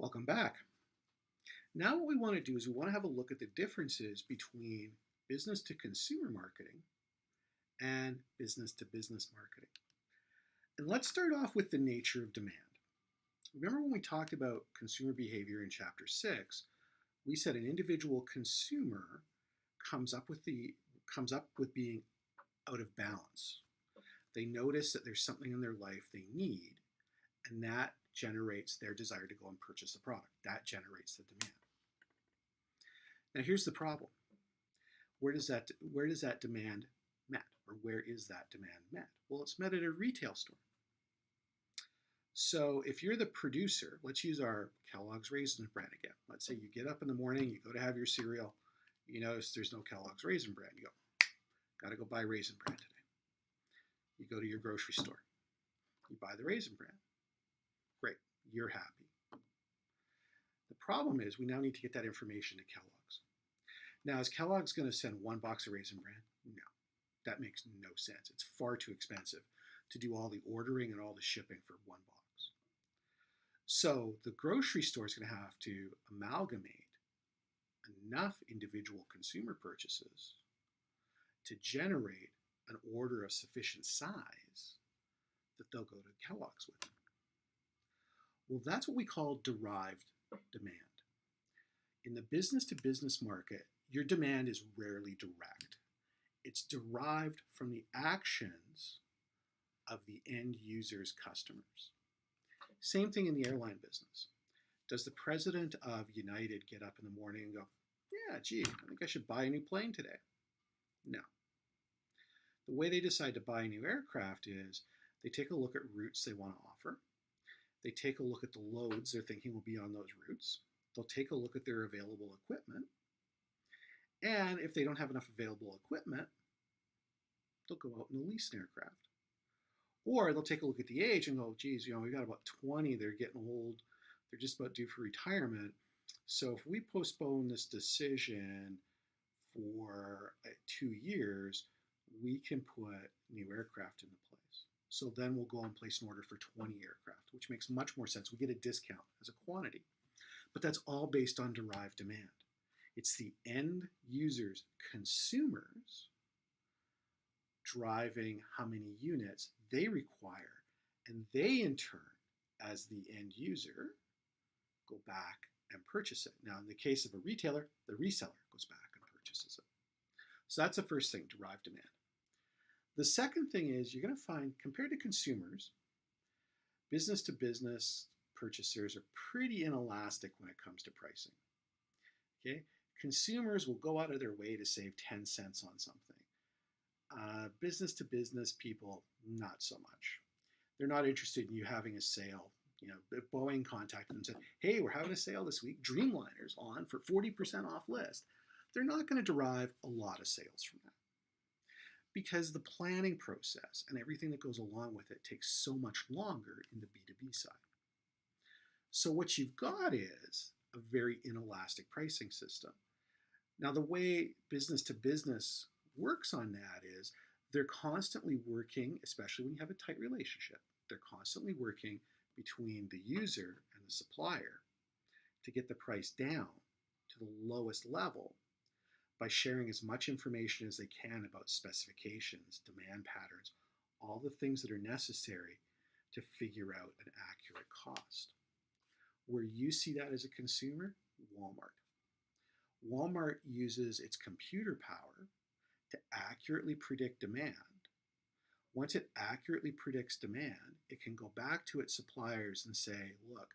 Welcome back. Now what we want to do is we want to have a look at the differences between business to consumer marketing and business to business marketing. And let's start off with the nature of demand. Remember when we talked about consumer behavior in chapter 6, we said an individual consumer comes up with being out of balance. They notice that there's something in their life they need, and that generates their desire to go and purchase the product. That generates the demand. Now here's the problem. Where does that demand met? Or where is that demand met? Well, it's met at a retail store. So if you're the producer, let's use our Kellogg's Raisin Bran again. Let's say you get up in the morning, you go to have your cereal, you notice there's no Kellogg's Raisin Bran. You go, gotta go buy Raisin Bran today. You go to your grocery store. You buy the Raisin Bran. Great, you're happy. The problem is we now need to get that information to Kellogg's. Now, is Kellogg's going to send one box of Raisin Bran? No, that makes no sense. It's far too expensive to do all the ordering and all the shipping for one box. So the grocery store is going to have to amalgamate enough individual consumer purchases to generate an order of sufficient size that they'll go to Kellogg's with. Well, that's what we call derived demand. In the business-to-business market, your demand is rarely direct. It's derived from the actions of the end user's customers. Same thing in the airline business. Does the president of United get up in the morning and go, yeah, gee, I think I should buy a new plane today? No. The way they decide to buy a new aircraft is they take a look at routes they want to offer. They take a look at the loads they're thinking will be on those routes. They'll take a look at their available equipment. And if they don't have enough available equipment, they'll go out and lease an aircraft. Or they'll take a look at the age and go, geez, we've got about 20, they're getting old, they're just about due for retirement. So if we postpone this decision for 2 years, we can put new aircraft into place. So then we'll go and place an order for 20 aircraft, which makes much more sense. We get a discount as a quantity. But that's all based on derived demand. It's the end users, consumers, driving how many units they require. And they, in turn, as the end user, go back and purchase it. Now, in the case of a retailer, the reseller goes back and purchases it. So that's the first thing, derived demand. The second thing is you're going to find, compared to consumers, business-to-business purchasers are pretty inelastic when it comes to pricing. Okay? Consumers will go out of their way to save 10 cents on something. Business-to-business people, not so much. They're not interested in you having a sale. If Boeing contacted them and said, hey, we're having a sale this week, Dreamliner's on for 40% off list. They're not going to derive a lot of sales from that, because the planning process and everything that goes along with it takes so much longer in the B2B side. So what you've got is a very inelastic pricing system. Now, the way business to business works on that is they're constantly working, especially when you have a tight relationship, they're constantly working between the user and the supplier to get the price down to the lowest level by sharing as much information as they can about specifications, demand patterns, all the things that are necessary to figure out an accurate cost. Where you see that as a consumer, Walmart. Walmart uses its computer power to accurately predict demand. Once it accurately predicts demand, it can go back to its suppliers and say, look,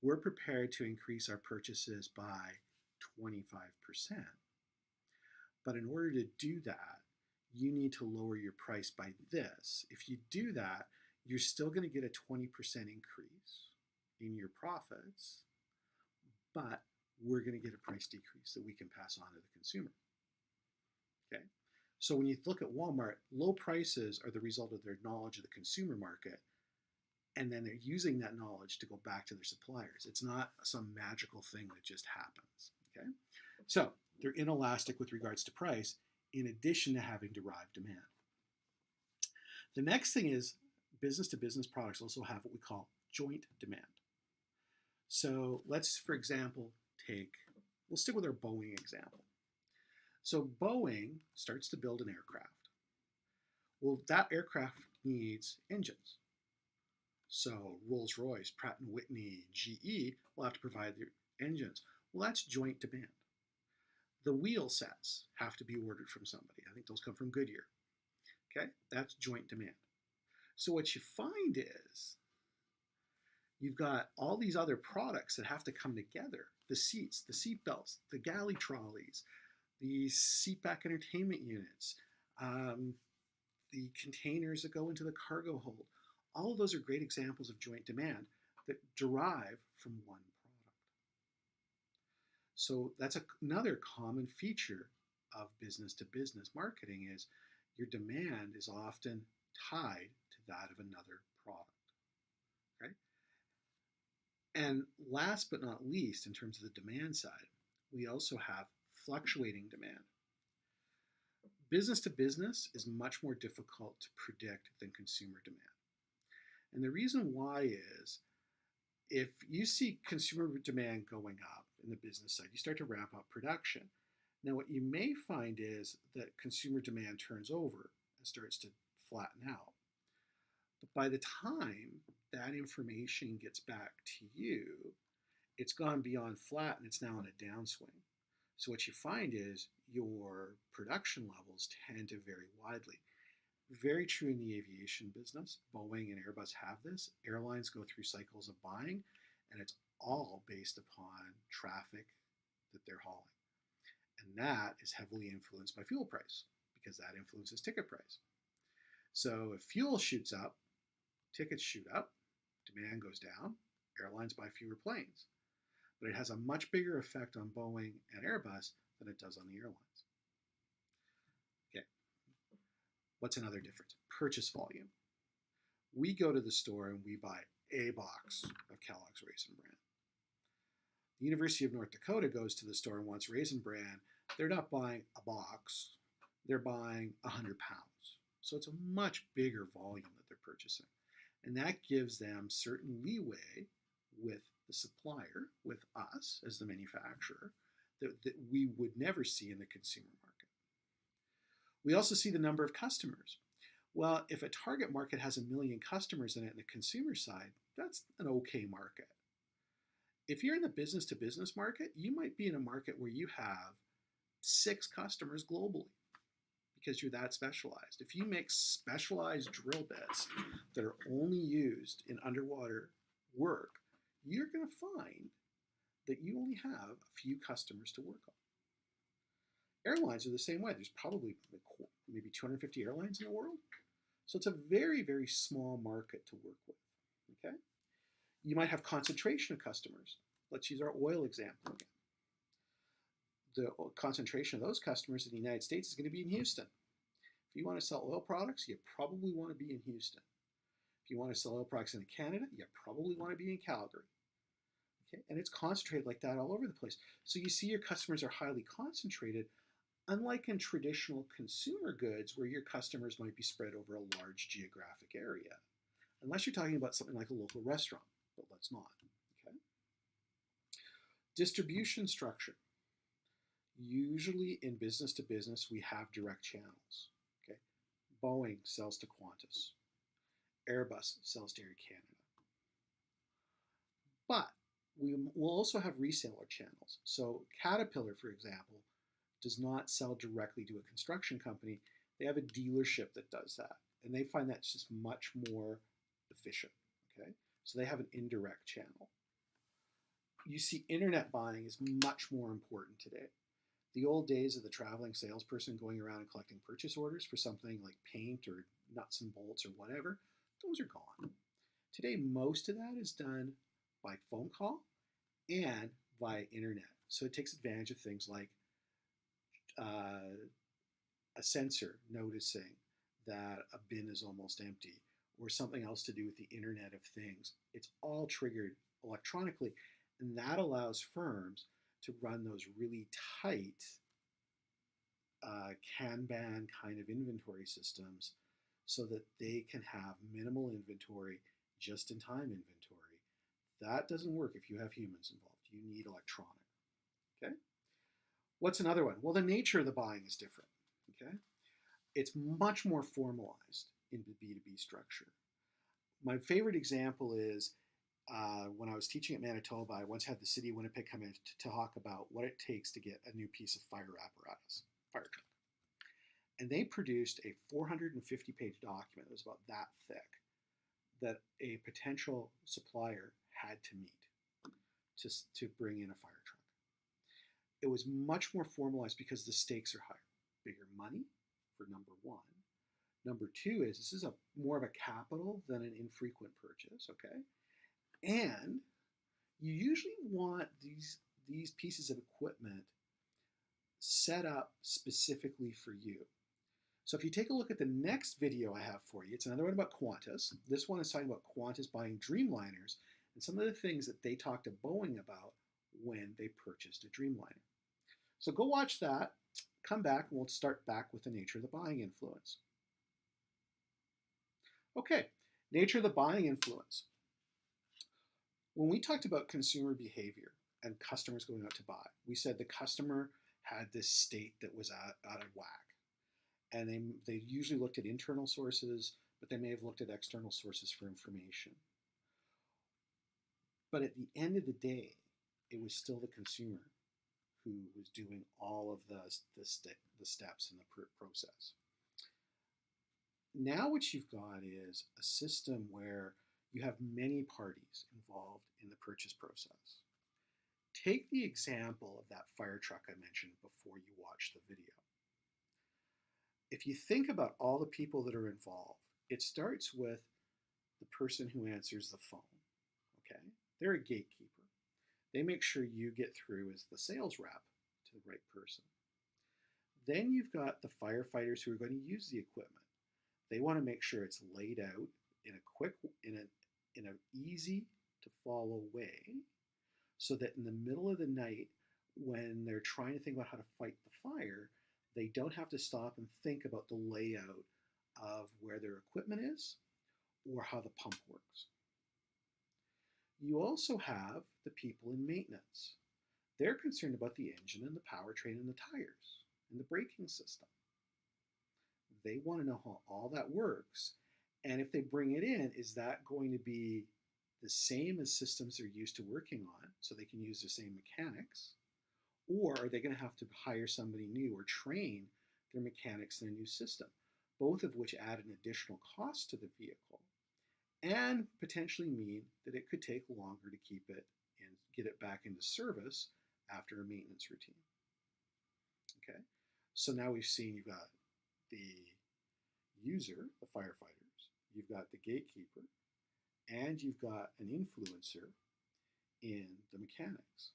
we're prepared to increase our purchases by 25%. But in order to do that, you need to lower your price by this. If you do that, you're still going to get a 20% increase in your profits, but we're going to get a price decrease that we can pass on to the consumer. Okay? So when you look at Walmart, low prices are the result of their knowledge of the consumer market, and then they're using that knowledge to go back to their suppliers. It's not some magical thing that just happens. Okay? So they're inelastic with regards to price, in addition to having derived demand. The next thing is business-to-business products also have what we call joint demand. So let's, for example, we'll stick with our Boeing example. So Boeing starts to build an aircraft. Well, that aircraft needs engines. So Rolls-Royce, Pratt & Whitney, GE will have to provide their engines. Well, that's joint demand. The wheel sets have to be ordered from somebody. I think those come from Goodyear. Okay, that's joint demand. So what you find is you've got all these other products that have to come together. The seats, the seat belts, the galley trolleys, the seatback entertainment units, the containers that go into the cargo hold. All of those are great examples of joint demand that derive from one product. So that's another common feature of business-to-business marketing is your demand is often tied to that of another product. Okay? And last but not least, in terms of the demand side, we also have fluctuating demand. Business to business is much more difficult to predict than consumer demand. And the reason why is if you see consumer demand going up in the business side, you start to ramp up production. Now, what you may find is that consumer demand turns over and starts to flatten out. But by the time that information gets back to you, it's gone beyond flat and it's now in a downswing. So what you find is your production levels tend to vary widely. Very true in the aviation business. Boeing and Airbus have this. Airlines go through cycles of buying, and it's all based upon traffic that they're hauling. And that is heavily influenced by fuel price because that influences ticket price. So if fuel shoots up, tickets shoot up, demand goes down, airlines buy fewer planes. But it has a much bigger effect on Boeing and Airbus than it does on the airlines. Okay, what's another difference? Purchase volume. We go to the store and we buy a box of Kellogg's Raisin Bran. The University of North Dakota goes to the store and wants Raisin Bran. They're not buying a box, they're buying 100 pounds. So it's a much bigger volume that they're purchasing. And that gives them certain leeway with the supplier, with us as the manufacturer, that we would never see in the consumer market. We also see the number of customers. Well, if a target market has 1 million customers in it in the consumer side, that's an okay market. If you're in the business-to-business market, you might be in a market where you have 6 customers globally because you're that specialized. If you make specialized drill bits that are only used in underwater work, you're going to find that you only have a few customers to work on. Airlines are the same way. There's probably maybe 250 airlines in the world. So it's a very, very small market to work with. Okay? You might have concentration of customers. Let's use our oil example again. The concentration of those customers in the United States is going to be in Houston. If you want to sell oil products, you probably want to be in Houston. If you want to sell oil products in Canada, you probably want to be in Calgary. Okay? And it's concentrated like that all over the place. So you see your customers are highly concentrated, unlike in traditional consumer goods where your customers might be spread over a large geographic area. Unless you're talking about something like a local restaurant, but let's not. Okay? Distribution structure. Usually in business to business, we have direct channels. Okay? Boeing sells to Qantas. Airbus sells to Air Canada. But we will also have reseller channels. So Caterpillar, for example, does not sell directly to a construction company. They have a dealership that does that. And they find that's just much more efficient. Okay? So they have an indirect channel. You see internet buying is much more important today. The old days of the traveling salesperson going around and collecting purchase orders for something like paint or nuts and bolts or whatever, those are gone. Today, most of that is done by phone call and via internet. So it takes advantage of things like a sensor noticing that a bin is almost empty or something else to do with the Internet of Things. It's all triggered electronically, and that allows firms to run those really tight Kanban kind of inventory systems so that they can have minimal inventory, just-in-time inventory, That doesn't work if you have humans involved. You need electronic. Okay? What's another one? Well, the nature of the buying is different. Okay? It's much more formalized in the B2B structure. My favorite example is when I was teaching at Manitoba, I once had the city of Winnipeg come in to talk about what it takes to get a new piece of fire apparatus, fire truck. And they produced a 450-page document that was about that thick that a potential supplier had to meet to bring in a fire truck. It was much more formalized because the stakes are higher. Bigger money, for number one. Number two is this is more of a capital than an infrequent purchase, okay? And you usually want these pieces of equipment set up specifically for you. So if you take a look at the next video I have for you, it's another one about Qantas. This one is talking about Qantas buying Dreamliners and some of the things that they talked to Boeing about when they purchased a Dreamliner. So go watch that, come back, and we'll start back with the nature of the buying influence. Okay, nature of the buying influence. When we talked about consumer behavior and customers going out to buy, we said the customer had this state that was out of whack. And they usually looked at internal sources, but they may have looked at external sources for information. But at the end of the day, it was still the consumer who was doing all of the steps in the process. Now what you've got is a system where you have many parties involved in the purchase process. Take the example of that fire truck I mentioned before you watched the video. If you think about all the people that are involved, it starts with the person who answers the phone, okay? They're a gatekeeper. They make sure you get through as the sales rep to the right person. Then you've got the firefighters who are going to use the equipment. They want to make sure it's laid out in an easy to follow way so that in the middle of the night when they're trying to think about how to fight the fire, they don't have to stop and think about the layout of where their equipment is or how the pump works. You also have the people in maintenance. They're concerned about the engine and the powertrain and the tires and the braking system. They want to know how all that works. And if they bring it in, is that going to be the same as systems they're used to working on so they can use the same mechanics? Or are they going to have to hire somebody new or train their mechanics in a new system? Both of which add an additional cost to the vehicle and potentially mean that it could take longer to keep it and get it back into service after a maintenance routine. Okay, so now we've seen you've got the user, the firefighters, you've got the gatekeeper, and you've got an influencer in the mechanics.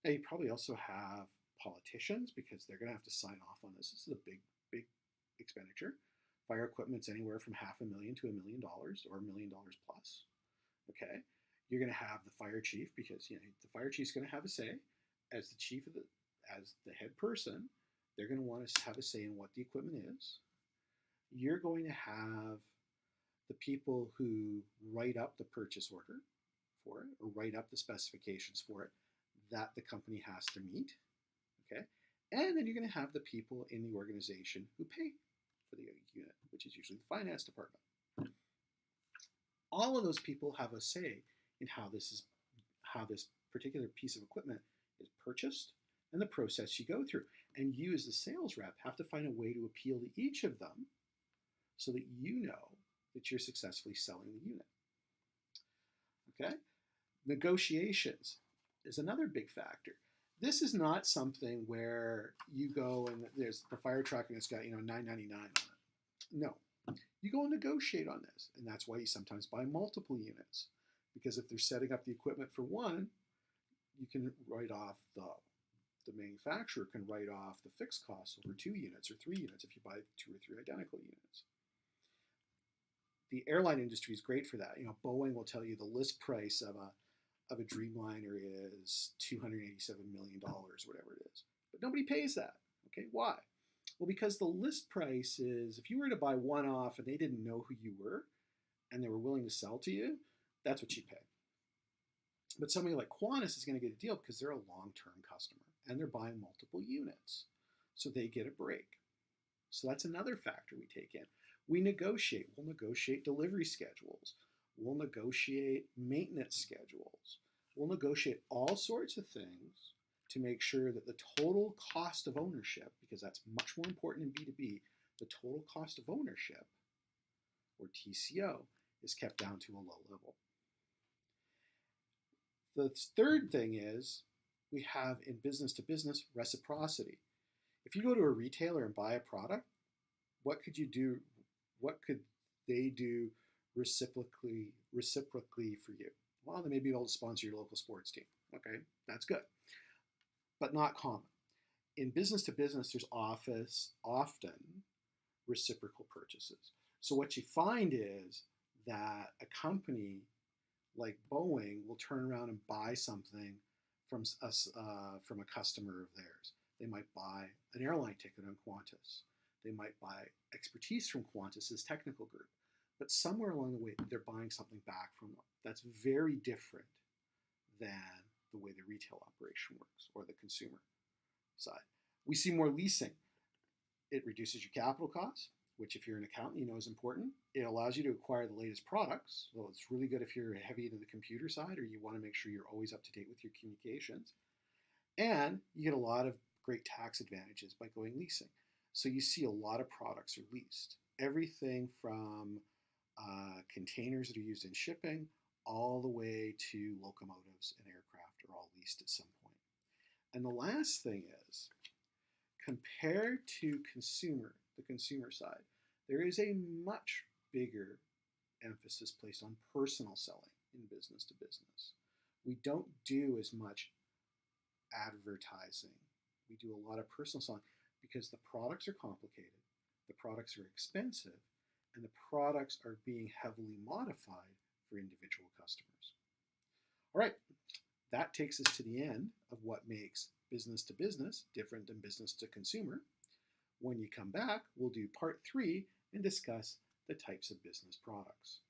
Now you probably also have politicians because they're going to have to sign off on this. This is a big expenditure. Fire equipment's anywhere from $500,000 to $1 million or $1 million plus. Okay, you're going to have the fire chief because the fire chief's going to have a say as the chief of as the head person. They're going to want to have a say in what the equipment is. You're going to have the people who write up the purchase order for it or write up the specifications for it that the company has to meet, okay? And then you're going to have the people in the organization who pay for the unit, which is usually the finance department. All of those people have a say in how this particular piece of equipment is purchased and the process you go through. And you as the sales rep have to find a way to appeal to each of them so that you know that you're successfully selling the unit. Okay? Negotiations is another big factor. This is not something where you go and there's the fire truck and it's got $9.99 on it. No, you go and negotiate on this, and that's why you sometimes buy multiple units, because if they're setting up the equipment for one, you can write off the manufacturer can write off the fixed costs over 2 units or 3 units if you buy 2 or 3 identical units. The airline industry is great for that. Boeing will tell you the list price of a Dreamliner is $287 million, whatever it is. But nobody pays that. Okay, why? Well, because the list price is, if you were to buy one off and they didn't know who you were and they were willing to sell to you, that's what you pay. But somebody like Qantas is going to get a deal because they're a long-term customer and they're buying multiple units. So they get a break. So that's another factor we take in. We negotiate. We'll negotiate delivery schedules. We'll negotiate maintenance schedules. We'll negotiate all sorts of things to make sure that the total cost of ownership, because that's much more important in B2B, the total cost of ownership, or TCO, is kept down to a low level. The third thing is we have in business to business reciprocity. If you go to a retailer and buy a product, what could you do? What could they do reciprocally for you? Well, they may be able to sponsor your local sports team. Okay, that's good, but not common. In business to business, there's often reciprocal purchases. So what you find is that a company like Boeing will turn around and buy something from a customer of theirs. They might buy an airline ticket on Qantas. They might buy expertise from Qantas's technical group. But somewhere along the way, they're buying something back from them. That's very different than the way the retail operation works or the consumer side. We see more leasing. It reduces your capital costs, which if you're an accountant, you know is important. It allows you to acquire the latest products. So it's really good if you're heavy into the computer side or you want to make sure you're always up to date with your communications. And you get a lot of great tax advantages by going leasing. So you see a lot of products are leased. Everything from containers that are used in shipping all the way to locomotives and aircraft are all leased at some point. And the last thing is, compared to the consumer side, there is a much bigger emphasis placed on personal selling in business to business. We don't do as much advertising. We do a lot of personal selling because the products are complicated, the products are expensive, and the products are being heavily modified for individual customers. All right, that takes us to the end of what makes business to business different than business to consumer. When you come back, we'll do part 3 and discuss the types of business products.